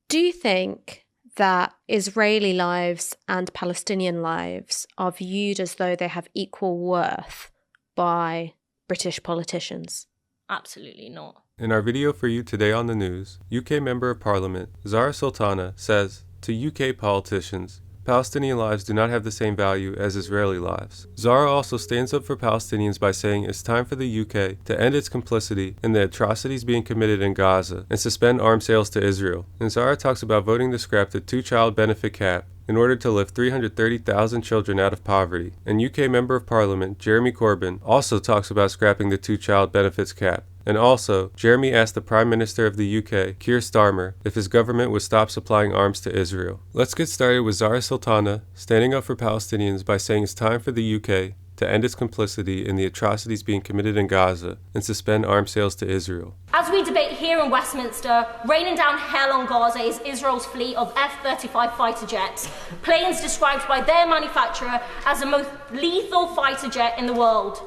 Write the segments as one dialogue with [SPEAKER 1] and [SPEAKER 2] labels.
[SPEAKER 1] Do you think that Israeli lives and Palestinian lives are viewed as though they have equal worth by British politicians?
[SPEAKER 2] Absolutely not.
[SPEAKER 3] In our video for you today on the news, UK Member of Parliament Zarah Sultana says to UK politicians, Palestinian lives do not have the same value as Israeli lives. Zarah also stands up for Palestinians by saying it's time for the UK to end its complicity in the atrocities being committed in Gaza and suspend arms sales to Israel. And Zarah talks about voting to scrap the two-child benefit cap in order to lift 330,000 children out of poverty. And UK Member of Parliament Jeremy Corbyn also talks about scrapping the two-child benefits cap. And also, Jeremy asked the Prime Minister of the UK, Keir Starmer, if his government would stop supplying arms to Israel. Let's get started with Zarah Sultana standing up for Palestinians by saying it's time for the UK to end its complicity in the atrocities being committed in Gaza and suspend arms sales to Israel.
[SPEAKER 2] As we debate here in Westminster, raining down hell on Gaza is Israel's fleet of F-35 fighter jets, planes described by their manufacturer as the most lethal fighter jet in the world.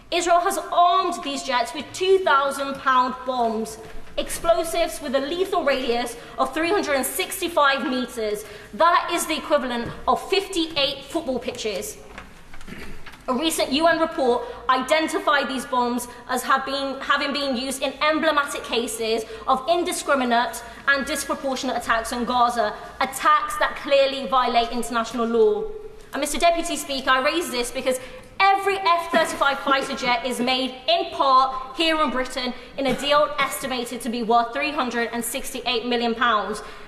[SPEAKER 2] Israel has armed these jets with 2,000-pound bombs, explosives with a lethal radius of 365 meters. That is the equivalent of 58 football pitches. A recent UN report identified these bombs as having been used in emblematic cases of indiscriminate and disproportionate attacks on Gaza, attacks that clearly violate international law. And Mr. Deputy Speaker, I raise this because every F-35 fighter jet is made in part here in Britain in a deal estimated to be worth £368 million.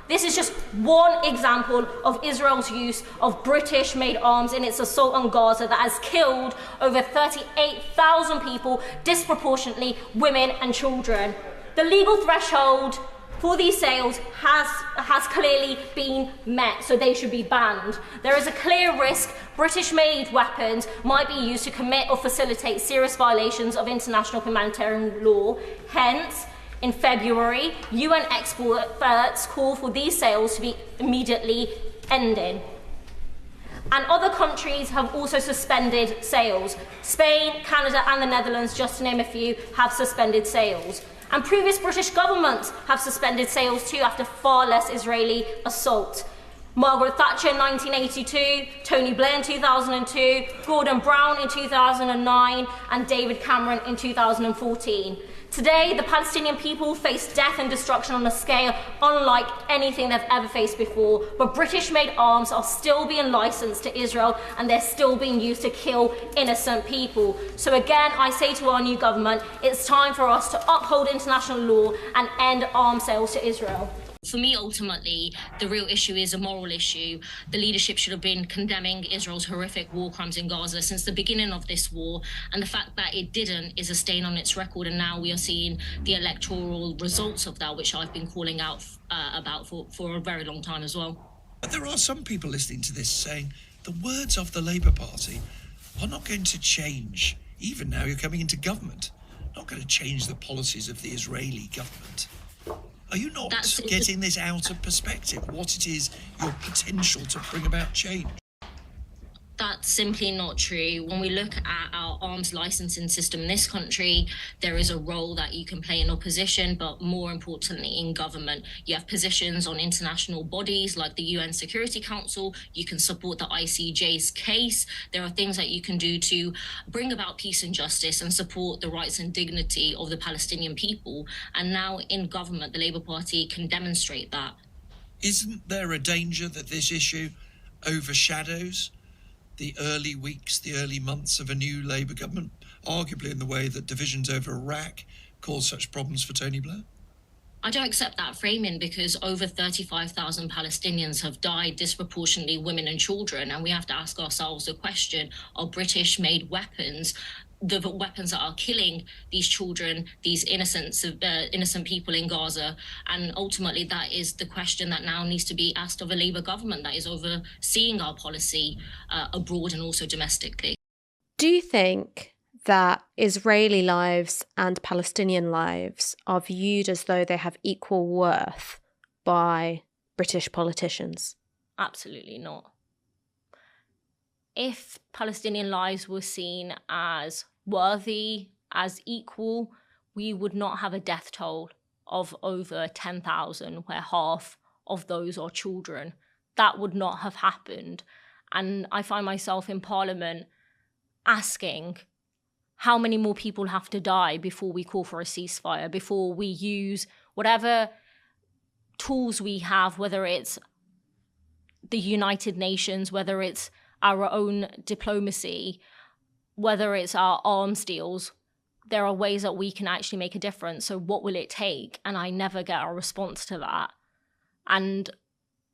[SPEAKER 2] This is just one example of Israel's use of British-made arms in its assault on Gaza that has killed over 38,000 people, disproportionately women and children. The legal threshold for these sales has clearly been met, so they should be banned. There is a clear risk British-made weapons might be used to commit or facilitate serious violations of international humanitarian law. Hence, in February, UN experts call for these sales to be immediately ended. And other countries have also suspended sales. Spain, Canada, and the Netherlands, just to name a few, have suspended sales. And previous British governments have suspended sales too after far less Israeli assault. Margaret Thatcher in 1982, Tony Blair in 2002, Gordon Brown in 2009, and David Cameron in 2014. Today, the Palestinian people face death and destruction on a scale unlike anything they've ever faced before, but British-made arms are still being licensed to Israel and they're still being used to kill innocent people. So again, I say to our new government, it's time for us to uphold international law and end arms sales to Israel.
[SPEAKER 4] For me, ultimately, the real issue is a moral issue. The leadership should have been condemning Israel's horrific war crimes in Gaza since the beginning of this war, and the fact that it didn't is a stain on its record, and now we are seeing the electoral results of that, which I've been calling out about for a very long time as well.
[SPEAKER 5] But there are some people listening to this saying the words of the Labour Party are not going to change, even now you're coming into government, not going to change the policies of the Israeli government. Are you not getting this out of perspective, what it is, your potential to bring about change?
[SPEAKER 4] That's simply not true. When we look at our arms licensing system in this country, there is a role that you can play in opposition, but more importantly in government. You have positions on international bodies like the UN Security Council. You can support the ICJ's case. There are things that you can do to bring about peace and justice and support the rights and dignity of the Palestinian people. And now in government, the Labour Party can demonstrate that.
[SPEAKER 5] Isn't there a danger that this issue overshadows the early weeks, the early months of a new Labour government, arguably in the way that divisions over Iraq caused such problems for Tony Blair?
[SPEAKER 4] I don't accept that framing because over 35,000 Palestinians have died, disproportionately women and children, and we have to ask ourselves the question, are British-made weapons the weapons that are killing these children, these innocent people in Gaza? And ultimately, that is the question that now needs to be asked of a Labour government that is overseeing our policy abroad and also domestically.
[SPEAKER 1] Do you think that Israeli lives and Palestinian lives are viewed as though they have equal worth by British politicians?
[SPEAKER 2] Absolutely not. If Palestinian lives were seen as worthy, as equal, we would not have a death toll of over 10,000, where half of those are children. That would not have happened. And I find myself in Parliament asking how many more people have to die before we call for a ceasefire, before we use whatever tools we have, whether it's the United Nations, whether it's our own diplomacy, whether it's our arms deals. There are ways that we can actually make a difference. So what will it take? And I never get a response to that. And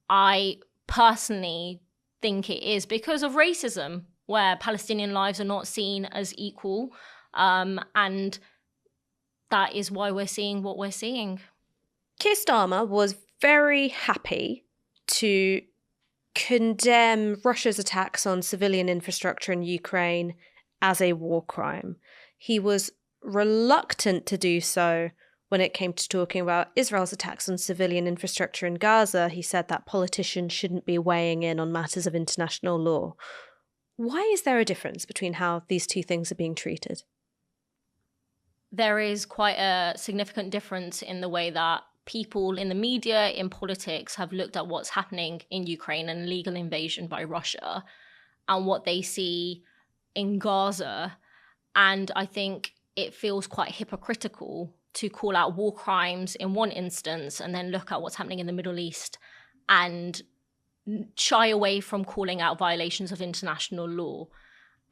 [SPEAKER 2] I personally think it is because of racism, where Palestinian lives are not seen as equal. And that is why we're seeing what we're seeing.
[SPEAKER 1] Keir Starmer was very happy to condemn Russia's attacks on civilian infrastructure in Ukraine as a war crime. He was reluctant to do so when it came to talking about Israel's attacks on civilian infrastructure in Gaza. He said that politicians shouldn't be weighing in on matters of international law. Why is there a difference between how these two things are being treated?
[SPEAKER 2] There is quite a significant difference in the way that people in the media, in politics, have looked at what's happening in Ukraine and illegal invasion by Russia and what they see in Gaza. And I think it feels quite hypocritical to call out war crimes in one instance and then look at what's happening in the Middle East and shy away from calling out violations of international law.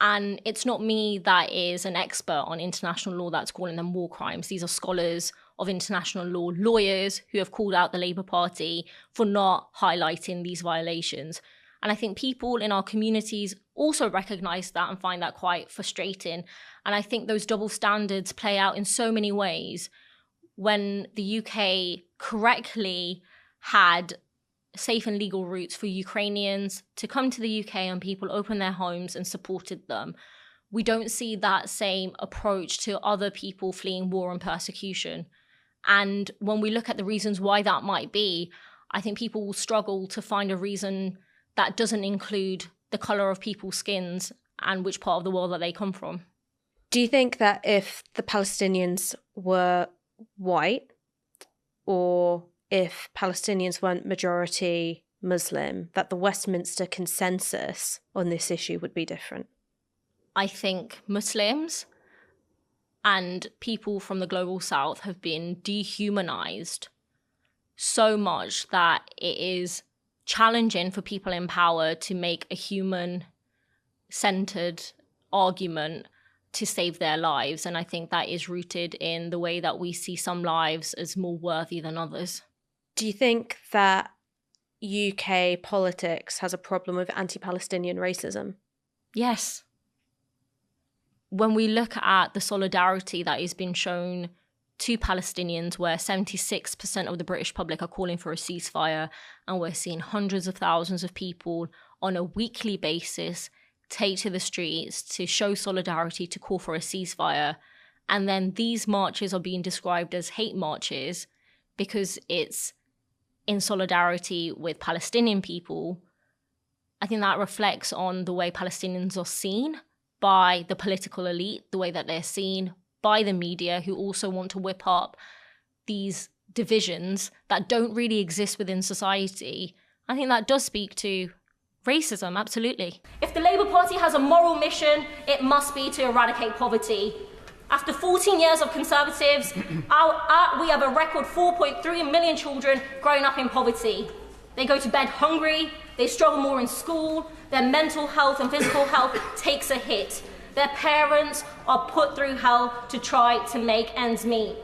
[SPEAKER 2] And it's not me that is an expert on international law that's calling them war crimes. These are scholars of international law, lawyers who have called out the Labour Party for not highlighting these violations. And I think people in our communities also recognise that and find that quite frustrating. And I think those double standards play out in so many ways. When the UK correctly had safe and legal routes for Ukrainians to come to the UK and people opened their homes and supported them, we don't see that same approach to other people fleeing war and persecution. And when we look at the reasons why that might be, I think people will struggle to find a reason that doesn't include the colour of people's skins and which part of the world that they come from.
[SPEAKER 1] Do you think that if the Palestinians were white, or if Palestinians weren't majority Muslim, that the Westminster consensus on this issue would be different?
[SPEAKER 2] I think Muslims and people from the global south have been dehumanized so much that it is challenging for people in power to make a human-centered argument to save their lives. And I think that is rooted in the way that we see some lives as more worthy than others.
[SPEAKER 1] Do you think that UK politics has a problem with anti-Palestinian racism?
[SPEAKER 2] Yes. When we look at the solidarity that has been shown to Palestinians, where 76% of the British public are calling for a ceasefire, and we're seeing hundreds of thousands of people on a weekly basis take to the streets to show solidarity, to call for a ceasefire, and then these marches are being described as hate marches because it's in solidarity with Palestinian people, I think that reflects on the way Palestinians are seen by the political elite, the way that they're seen by the media, who also want to whip up these divisions that don't really exist within society. I think that does speak to racism, absolutely. If the Labour Party has a moral mission, it must be to eradicate poverty. After 14 years of Conservatives, we have a record 4.3 million children growing up in poverty. They go to bed hungry, they struggle more in school, their mental health and physical health takes a hit. Their parents are put through hell to try to make ends meet.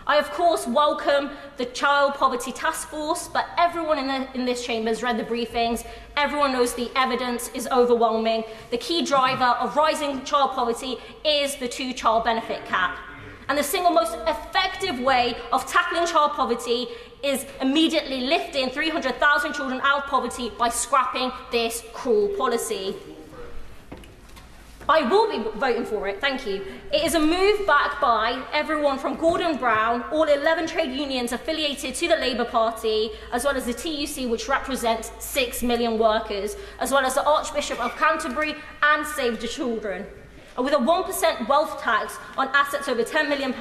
[SPEAKER 2] I, of course, welcome the Child Poverty Task Force, but everyone in this chamber has read the briefings. Everyone knows the evidence is overwhelming. The key driver of rising child poverty is the two-child benefit cap. And the single most effective way of tackling child poverty is immediately lifting 300,000 children out of poverty by scrapping this cruel policy. I will be voting for it, thank you. It is a move backed by everyone from Gordon Brown, all 11 trade unions affiliated to the Labour Party, as well as the TUC, which represents 6 million workers, as well as the Archbishop of Canterbury and Save the Children. And with a 1% wealth tax on assets over £10 million,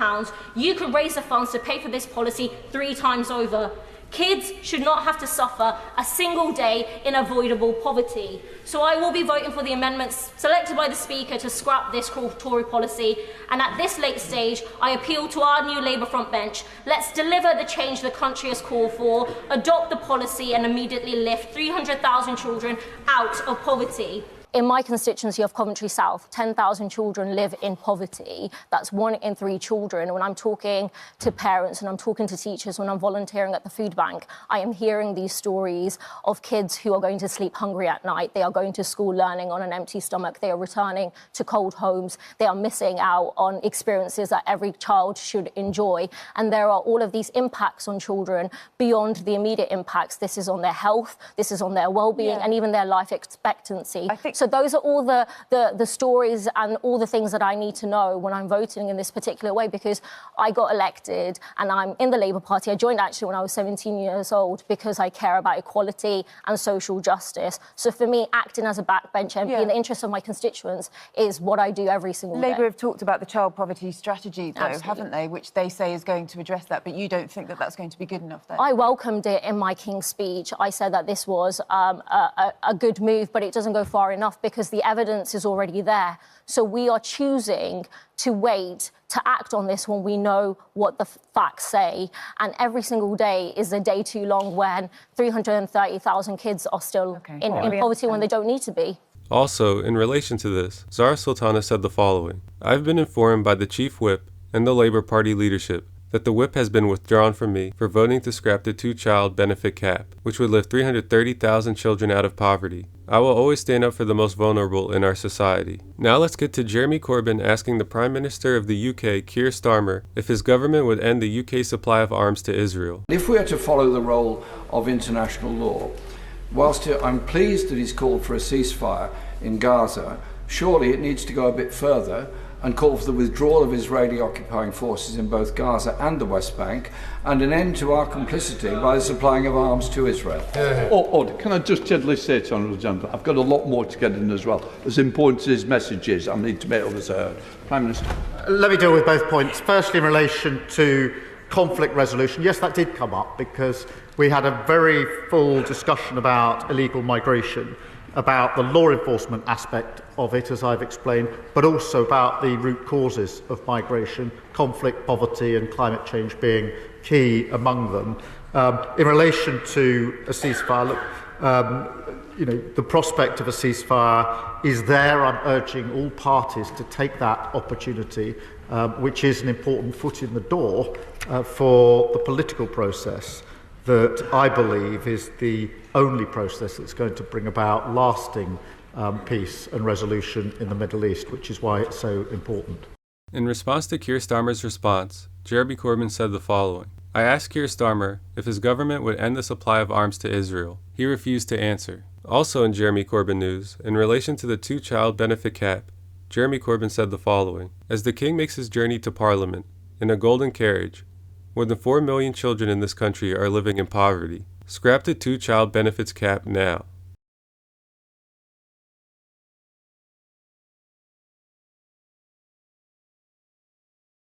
[SPEAKER 2] you could raise the funds to pay for this policy 3 times over. Kids should not have to suffer a single day in avoidable poverty. So I will be voting for the amendments selected by the Speaker to scrap this Tory policy. And at this late stage, I appeal to our new Labour front bench. Let's deliver the change the country has called for, adopt the policy and immediately lift 300,000 children out of poverty.
[SPEAKER 4] In my constituency of Coventry South, 10,000 children live in poverty. That's 1 in 3 children. When I'm talking to parents and I'm talking to teachers, when I'm volunteering at the food bank, I am hearing these stories of kids who are going to sleep hungry at night. They are going to school learning on an empty stomach. They are returning to cold homes. They are missing out on experiences that every child should enjoy. And there are all of these impacts on children beyond the immediate impacts. This is on their health, this is on their well-being, and even their life expectancy. So those are all the stories and all the things that I need to know when I'm voting in this particular way, because I got elected and I'm in the Labour Party. I joined actually when I was 17 years old because I care about equality and social justice. So for me, acting as a backbench MP in the interest of my constituents is what I do every single day.
[SPEAKER 6] Labour have talked about the child poverty strategy, though, haven't they? Which they say is going to address that, but you don't think that that's going to be good enough, then?
[SPEAKER 4] I welcomed it in my King's speech. I said that this was a good move, but it doesn't go far enough because the evidence is already there. So we are choosing to wait to act on this when we know what the facts say. And every single day is a day too long when 330,000 kids are still in poverty when they don't need to be.
[SPEAKER 3] Also, in relation to this, Zarah Sultana said the following: I've been informed by the Chief Whip and the Labour Party leadership that the whip has been withdrawn from me for voting to scrap the 2-child benefit cap, which would lift 330,000 children out of poverty. I will always stand up for the most vulnerable in our society. Now let's get to Jeremy Corbyn asking the Prime Minister of the UK, Keir Starmer, if his government would end the UK supply of arms to Israel.
[SPEAKER 7] If we are to follow the role of international law, whilst I'm pleased that he's called for a ceasefire in Gaza, surely it needs to go a bit further and call for the withdrawal of Israeli occupying forces in both Gaza and the West Bank, and an end to our complicity by the supplying of arms to Israel.
[SPEAKER 8] Can I just gently say to Honourable Gentleman, I've got a lot more to get in as well. As important as his message is, I need to make others heard. Prime Minister.
[SPEAKER 9] Let me deal with both points. Firstly, in relation to conflict resolution, yes, that did come up because we had a very full discussion about illegal migration, about the law enforcement aspect of it, as I've explained, but also about the root causes of migration, conflict, poverty and climate change being key among them. In relation to a ceasefire, look, the prospect of a ceasefire is there. I'm urging all parties to take that opportunity, which is an important foot in the door for the political process that I believe is the only process that's going to bring about lasting peace and resolution in the Middle East, which is why it's so important.
[SPEAKER 3] In response to Keir Starmer's response, Jeremy Corbyn said the following: I asked Keir Starmer if his government would end the supply of arms to Israel. He refused to answer. Also in Jeremy Corbyn news, in relation to the 2-child benefit cap, Jeremy Corbyn said the following: As the King makes his journey to Parliament in a golden carriage, more than 4 million children in this country are living in poverty. Scrap the 2-child benefits cap now.